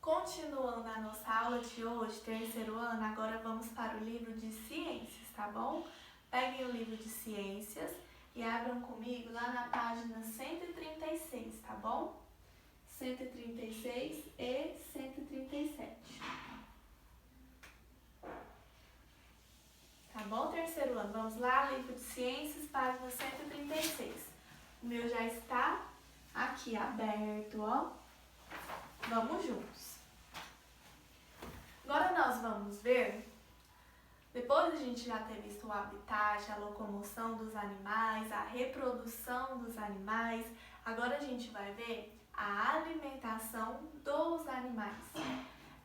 Continuando a nossa aula de hoje, terceiro ano, agora vamos para o livro de ciências, tá bom? Peguem o livro de ciências e abram comigo lá na página 136, tá bom? 136 e 137. Tá bom, terceiro ano? Vamos lá, livro de ciências, página 136. O meu já está aqui aberto, ó. Vamos juntos. Agora nós vamos ver, depois a gente já ter visto o habitat, a locomoção dos animais, a reprodução dos animais, agora a gente vai ver a alimentação dos animais.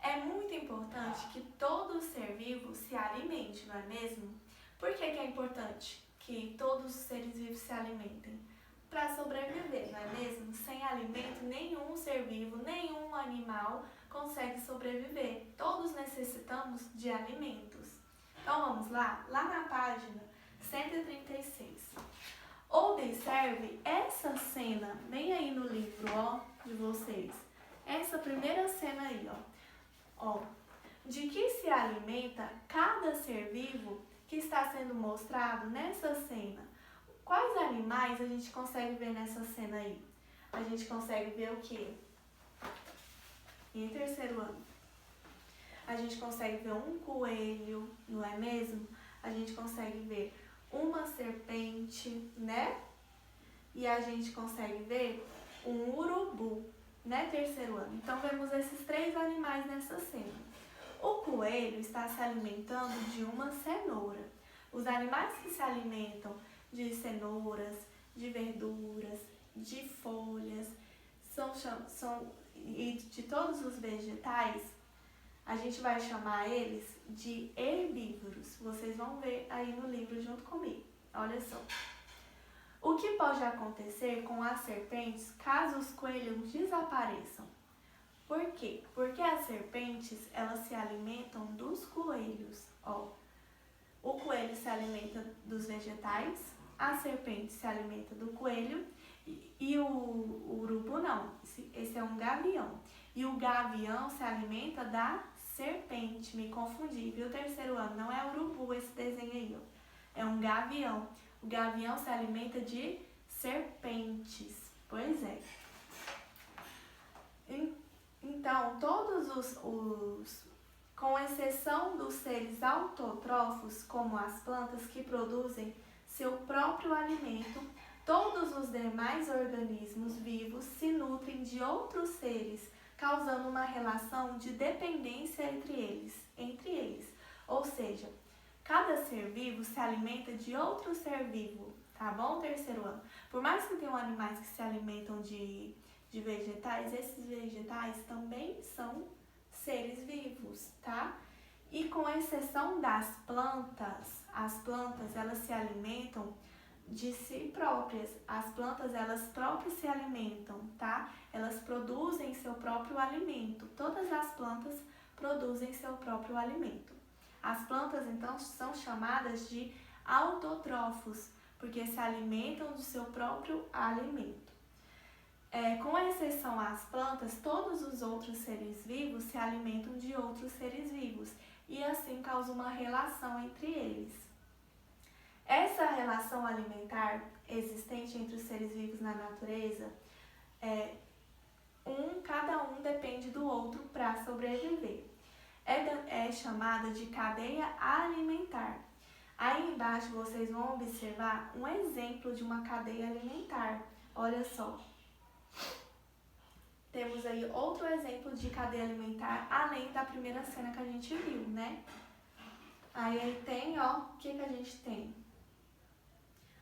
É muito importante que todo ser vivo se alimente, não é mesmo? Por que é importante que todos os seres vivos se alimentem? Para sobreviver, não é mesmo? Sem alimento, nenhum ser vivo, nenhum animal consegue sobreviver. Todos necessitamos de alimentos. Então vamos lá? Lá na página 136. Observe essa cena, bem aí no livro, ó, de vocês. Essa primeira cena aí, ó. De que se alimenta cada ser vivo que está sendo mostrado nessa cena? Quais animais a gente consegue ver nessa cena aí? A gente consegue ver o quê? Em terceiro ano. A gente consegue ver um coelho, não é mesmo? A gente consegue ver uma serpente, né? E a gente consegue ver um urubu, né? Terceiro ano. Então, vemos esses três animais nessa cena. O coelho está se alimentando de uma cenoura. Os animais que se alimentam de cenouras, de verduras, de folhas, e de todos os vegetais, a gente vai chamar eles de herbívoros. Vocês vão ver aí no livro junto comigo. Olha só. O que pode acontecer com as serpentes caso os coelhos desapareçam? Por quê? Porque as serpentes, elas se alimentam dos coelhos, ó. O coelho se alimenta dos vegetais, a serpente se alimenta do coelho e o urubu não, esse é um gavião. E o gavião se alimenta da serpente, me confundi, viu? Terceiro ano, não é urubu esse desenho aí, ó. É um gavião. O gavião se alimenta de serpentes, pois é. Então, todos com exceção dos seres autótrofos, como as plantas que produzem seu próprio alimento, todos os demais organismos vivos se nutrem de outros seres, causando uma relação de dependência entre eles. Ou seja, cada ser vivo se alimenta de outro ser vivo, tá bom, terceiro ano? Por mais que tenham animais que se alimentam de vegetais, esses vegetais também são seres vivos, tá? E com exceção das plantas, as plantas elas se alimentam de si próprias. As plantas elas próprias se alimentam, tá? Elas produzem seu próprio alimento. Todas as plantas produzem seu próprio alimento. As plantas então são chamadas de autótrofos, porque se alimentam do seu próprio alimento. Com exceção às plantas, todos os outros seres vivos se alimentam de outros seres vivos e assim causa uma relação entre eles. Essa relação alimentar existente entre os seres vivos na natureza, cada um depende do outro para sobreviver. É chamada de cadeia alimentar. Aí embaixo vocês vão observar um exemplo de uma cadeia alimentar. Olha só. Temos aí outro exemplo de cadeia alimentar, além da primeira cena que a gente viu, né? Aí tem, ó, o que a gente tem?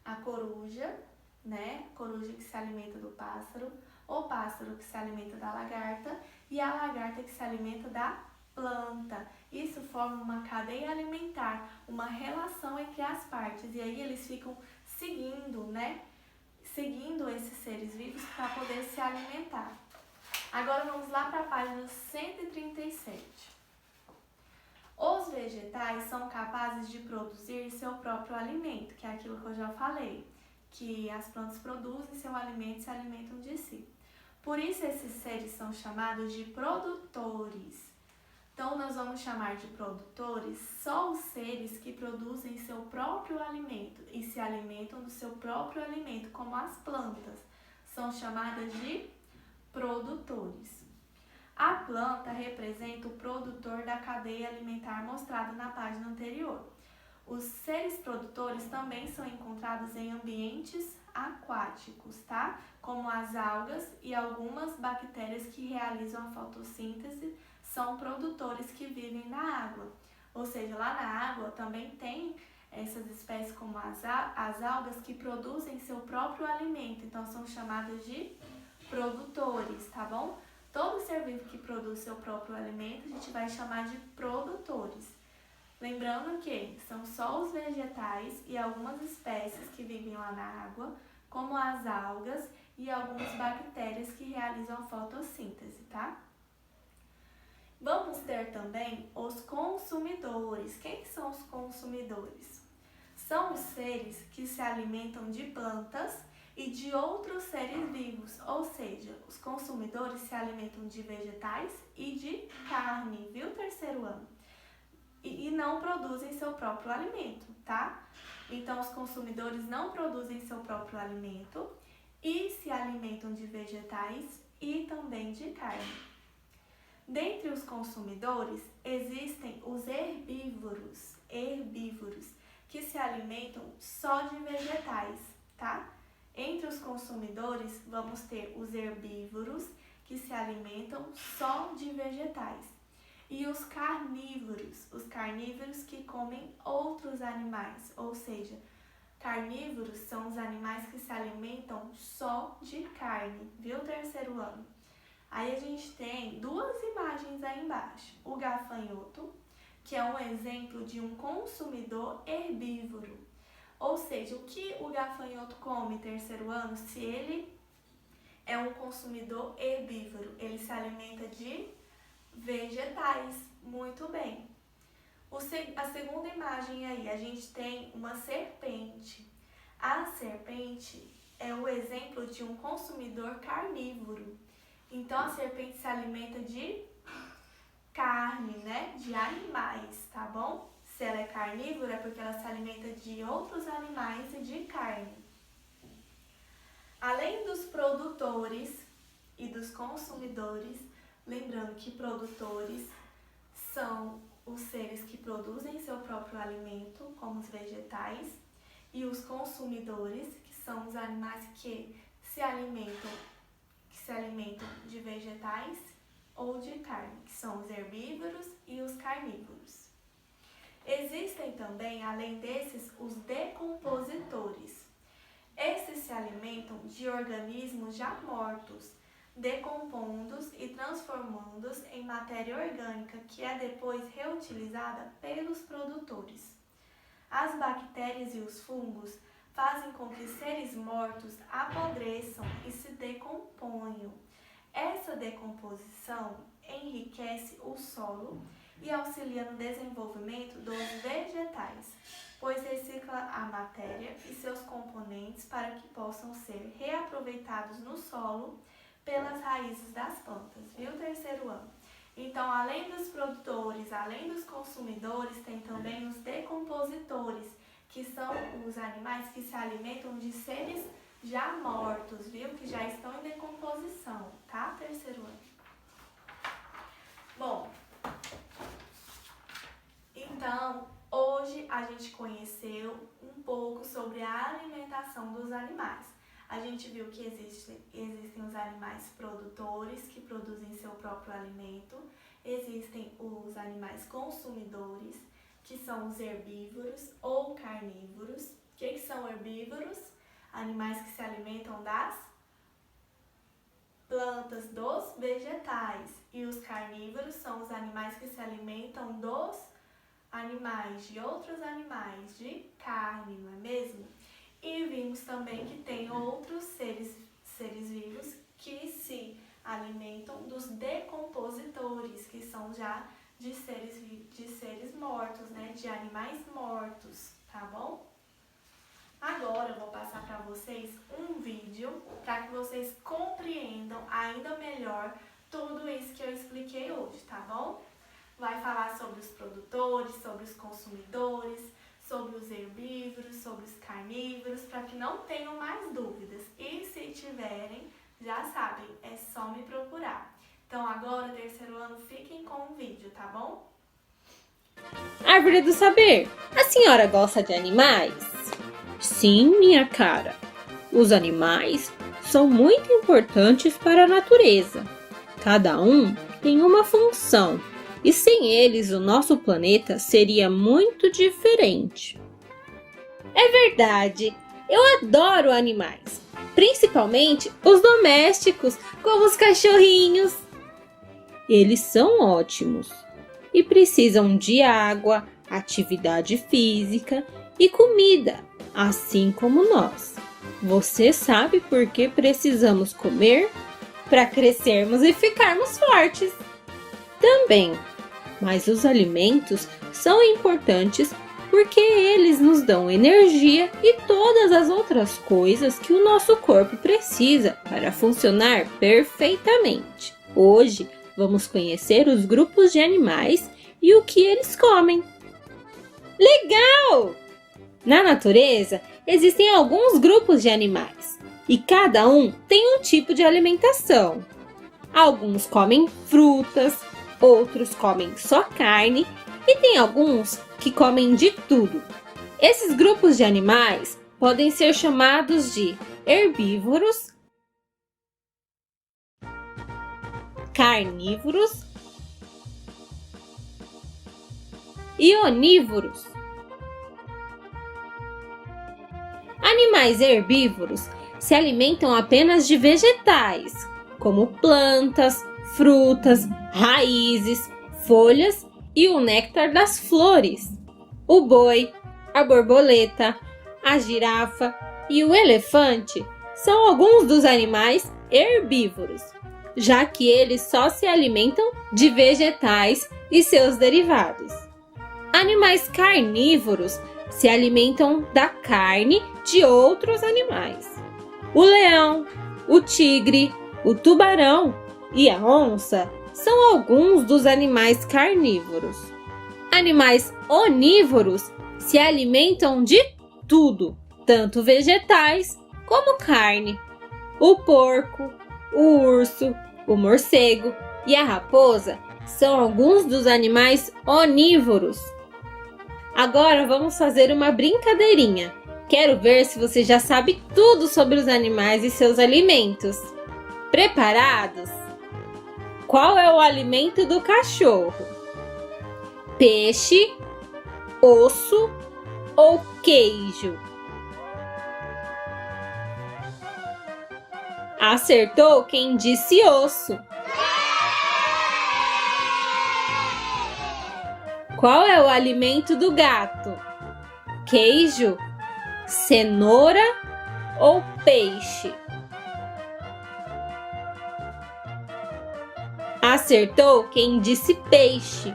A coruja, né? Coruja que se alimenta do pássaro, o pássaro que se alimenta da lagarta e a lagarta que se alimenta da planta. Isso forma uma cadeia alimentar, uma relação entre as partes. E aí eles ficam seguindo, né? Seguindo esses seres vivos para poder se alimentar. Agora vamos lá para a página 137. Os vegetais são capazes de produzir seu próprio alimento, que é aquilo que eu já falei, que as plantas produzem seu alimento e se alimentam de si. Por isso esses seres são chamados de produtores. Então, nós vamos chamar de produtores só os seres que produzem seu próprio alimento e se alimentam do seu próprio alimento, como as plantas. São chamadas de produtores. A planta representa o produtor da cadeia alimentar mostrado na página anterior. Os seres produtores também são encontrados em ambientes aquáticos, tá? Como as algas e algumas bactérias que realizam a fotossíntese são produtores que vivem na água. Ou seja, lá na água também tem essas espécies como as algas que produzem seu próprio alimento, então são chamadas de produtores, tá bom? Todo ser vivo que produz seu próprio alimento a gente vai chamar de produtores. Lembrando que são só os vegetais e algumas espécies que vivem lá na água, como as algas e algumas bactérias que realizam a fotossíntese, tá? Vamos ter também os consumidores. Quem são os consumidores? São os seres que se alimentam de plantas e de outros seres vivos, ou seja, os consumidores se alimentam de vegetais e de carne, viu, terceiro ano? E não produzem seu próprio alimento, tá? Então, os consumidores não produzem seu próprio alimento e se alimentam de vegetais e também de carne. Dentre os consumidores, existem os herbívoros, que se alimentam só de vegetais, tá? Entre os consumidores, vamos ter os herbívoros, que se alimentam só de vegetais. E os carnívoros que comem outros animais, ou seja, carnívoros são os animais que se alimentam só de carne, viu, terceiro ano? Aí a gente tem duas imagens aí embaixo. O gafanhoto, que é um exemplo de um consumidor herbívoro. Ou seja, o que o gafanhoto come, terceiro ano, se ele é um consumidor herbívoro? Ele se alimenta de vegetais. Muito bem. A segunda imagem aí, a gente tem uma serpente. A serpente é o exemplo de um consumidor carnívoro. Então, a serpente se alimenta de carne, né? De animais, tá bom? Se ela é carnívora é porque ela se alimenta de outros animais e de carne. Além dos produtores e dos consumidores, lembrando que produtores são os seres que produzem seu próprio alimento, como os vegetais, e os consumidores, que são os animais que se alimentam de vegetais ou de carne, que são os herbívoros e os carnívoros. Existem também, além desses, os decompositores. Esses se alimentam de organismos já mortos, decompondo-os e transformando-os em matéria orgânica, que é depois reutilizada pelos produtores. As bactérias e os fungos fazem com que seres mortos apodreçam e se decomponham. Essa decomposição enriquece o solo e auxilia no desenvolvimento dos vegetais, pois recicla a matéria e seus componentes para que possam ser reaproveitados no solo pelas raízes das plantas, viu, terceiro ano? Então, além dos produtores, além dos consumidores, tem também os decompositores, que são os animais que se alimentam de seres já mortos, viu? Que já estão em decomposição, tá? Terceiro ano. Bom, então, hoje a gente conheceu um pouco sobre a alimentação dos animais. A gente viu que existem os animais produtores, que produzem seu próprio alimento. Existem os animais consumidores, que são os herbívoros ou carnívoros. O que são herbívoros? Animais que se alimentam das plantas, dos vegetais. E os carnívoros são os animais que se alimentam dos animais, de outros animais, de carne, não é mesmo? E vimos também que tem outros seres vivos que se alimentam dos decompositores, que são já de seres mortos, né? De animais mortos, tá bom? Agora eu vou passar para vocês um vídeo para que vocês compreendam ainda melhor tudo isso que eu expliquei hoje, tá bom? Vai falar sobre os produtores, sobre os consumidores, sobre os herbívoros, sobre os carnívoros, para que não tenham mais dúvidas. E se tiverem, já sabem, é só me procurar. Então agora, terceiro ano, fiquem com o vídeo, tá bom? Árvore do Saber, a senhora gosta de animais? Sim, minha cara. Os animais são muito importantes para a natureza. Cada um tem uma função e sem eles o nosso planeta seria muito diferente. É verdade, eu adoro animais, principalmente os domésticos, como os cachorrinhos. Eles são ótimos e precisam de água, atividade física e comida, assim como nós. Você sabe por que precisamos comer? Para crescermos e ficarmos fortes. Também, mas os alimentos são importantes porque eles nos dão energia e todas as outras coisas que o nosso corpo precisa para funcionar perfeitamente. Hoje, vamos conhecer os grupos de animais e o que eles comem. Legal! Na natureza, existem alguns grupos de animais e cada um tem um tipo de alimentação. Alguns comem frutas, outros comem só carne e tem alguns que comem de tudo. Esses grupos de animais podem ser chamados de herbívoros, carnívoros e onívoros. Animais herbívoros se alimentam apenas de vegetais, como plantas, frutas, raízes, folhas e o néctar das flores. O boi, a borboleta, a girafa e o elefante são alguns dos animais herbívoros, já que eles só se alimentam de vegetais e seus derivados. Animais carnívoros se alimentam da carne de outros animais. O leão, o tigre, o tubarão e a onça são alguns dos animais carnívoros. Animais onívoros se alimentam de tudo, tanto vegetais como carne. O porco, o urso, o morcego e a raposa são alguns dos animais onívoros. Agora vamos fazer uma brincadeirinha. Quero ver se você já sabe tudo sobre os animais e seus alimentos. Preparados? Qual é o alimento do cachorro? Peixe, osso ou queijo? Acertou quem disse osso. Qual é o alimento do gato? Queijo, cenoura ou peixe? Acertou quem disse peixe.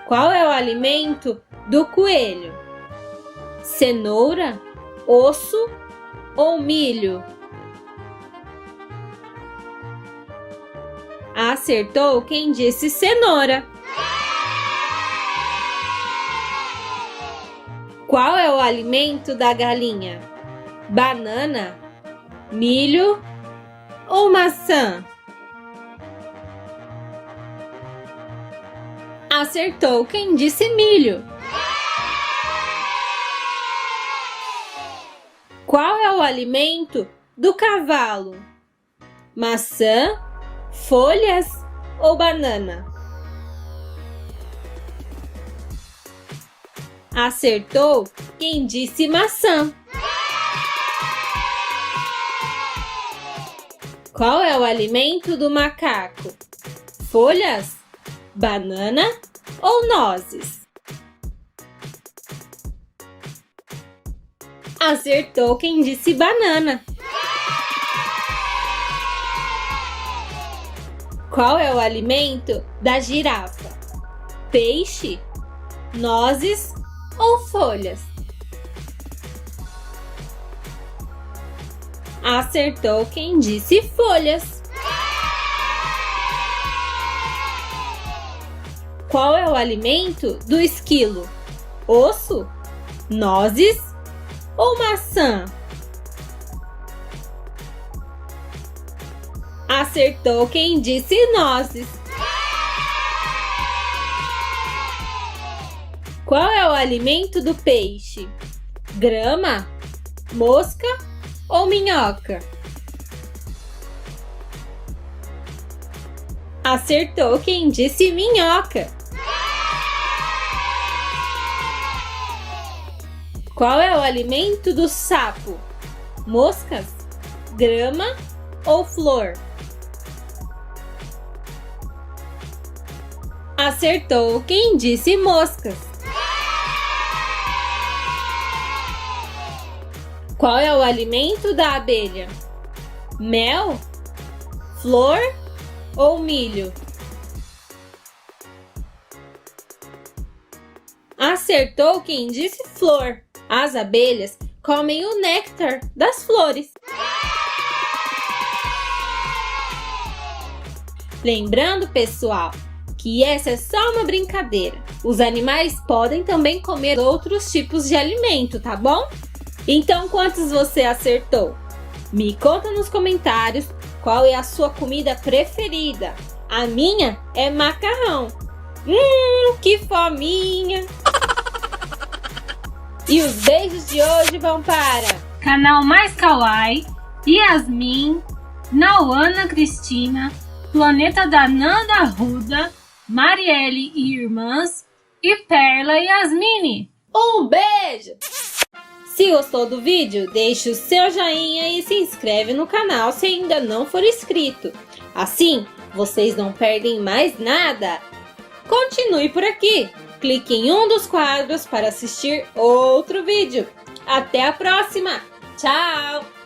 Qual é o alimento do coelho? Cenoura, osso ou milho? Acertou quem disse cenoura. Qual é o alimento da galinha? Banana, milho ou maçã? Acertou quem disse milho. Qual é o alimento do cavalo? Maçã, folhas ou banana? Acertou quem disse maçã. Qual é o alimento do macaco? Folhas, banana ou nozes? Acertou quem disse banana. Qual é o alimento da girafa? Peixe, nozes ou folhas? Acertou quem disse folhas. Qual é o alimento do esquilo? Osso, nozes ou maçã? Acertou quem disse nozes. Qual é o alimento do peixe? Grama, mosca ou minhoca? Acertou quem disse minhoca. Qual é o alimento do sapo? Moscas, grama ou flor? Acertou quem disse moscas. Qual é o alimento da abelha? Mel, flor ou milho? Acertou quem disse flor. As abelhas comem o néctar das flores. Lembrando, pessoal, que essa é só uma brincadeira. Os animais podem também comer outros tipos de alimento, tá bom? Então, quantos você acertou? Me conta nos comentários qual é a sua comida preferida. A minha é macarrão. Que fominha! E os beijos de hoje vão para Canal Mais Kawaii, Yasmin, Nauana Cristina, Planeta da Nanda Ruda, Marielle e Irmãs e Perla e Yasmine. Um beijo! Se gostou do vídeo, deixe o seu joinha e se inscreve no canal se ainda não for inscrito. Assim, vocês não perdem mais nada. Continue por aqui. Clique em um dos quadros para assistir outro vídeo. Até a próxima! Tchau!